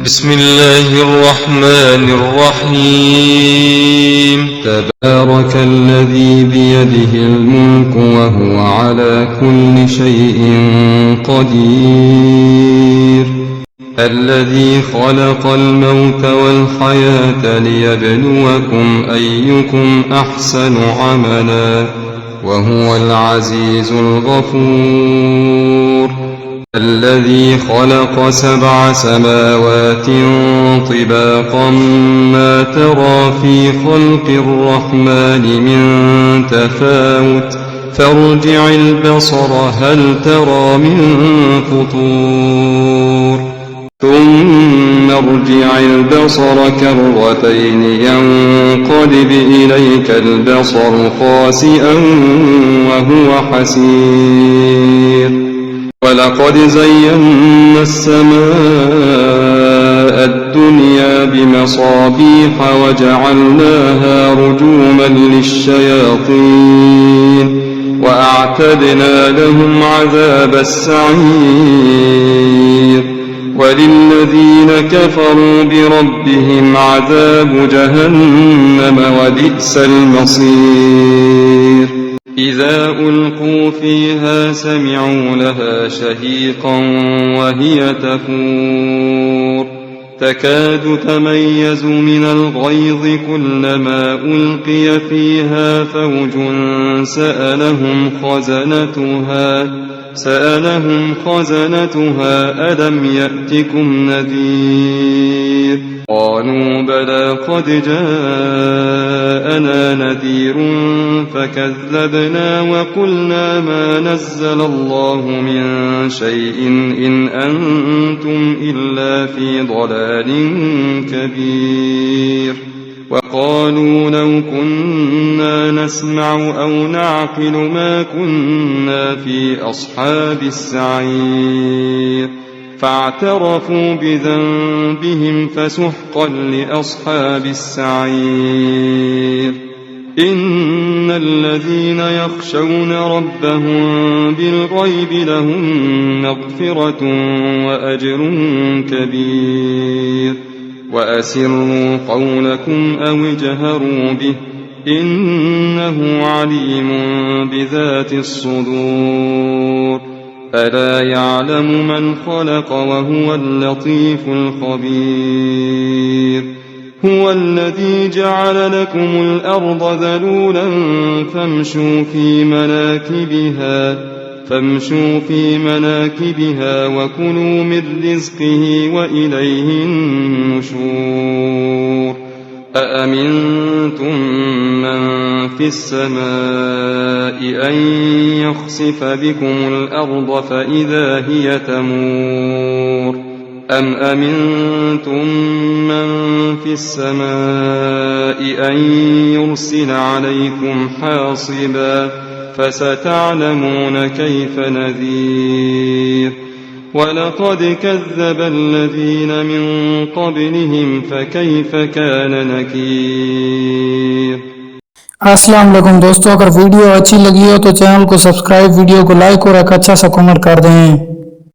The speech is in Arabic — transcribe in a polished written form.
بسم الله الرحمن الرحيم. تبارك الذي بيده الملك وهو على كل شيء قدير. الذي خلق الموت والحياة ليبلوكم أيكم أحسن عملا وهو العزيز الغفور. الذي خلق 7 سماوات طباقا ما ترى في خلق الرحمن من تفاوت فارجع البصر هل ترى من فطور ثم ارجع البصر كرتين ينقلب إليك البصر خاسئا وهو حسير. ولقد زينا السماء الدنيا بمصابيح وجعلناها رجوما للشياطين وأعتدنا لهم عذاب السعير. وللذين كفروا بربهم عذاب جهنم وبئس المصير. إذا ألقوا فيها سمعوا لها شهيقا وهي تفور تكاد تميز من الغيظ كلما ألقي فيها فوج سألهم خزنتها ألم يأتكم نذير قالوا بلى قد جاءنا نذير فكذبنا وقلنا ما نزل الله من شيء إن أنتم إلا في ضلال كبير. وقالوا لو كنا نسمع أو نعقل ما كنا في أصحاب السعير. فاعترفوا بذنبهم فسحقا لأصحاب السعير. إن الذين يخشون ربهم بالغيب لهم مغفرة وأجر كبير. وأسروا قولكم أو اجهروا به إنه عليم بذات الصدور. ألا يعلم من خلق وهو اللطيف الخبير. هو الذي جعل لكم الأرض ذلولا فامشوا في مناكبها وكلوا من رزقه وإليه النشور. أأمنتم من في السماء أن يخسف بكم الأرض فإذا هي تمور أم أمنتم من في السماء أن يرسل عليكم حاصبا فستعلمون كيف نذير. ولقد كذب الذين من قبلهم فكيف كان نكير. अस्सलाम वालेकुम दोस्तों, अगर वीडियो अच्छी लगी हो तो चैनल को सब्सक्राइब, वीडियो को लाइक और एक अच्छा सा कमेंट कर दें।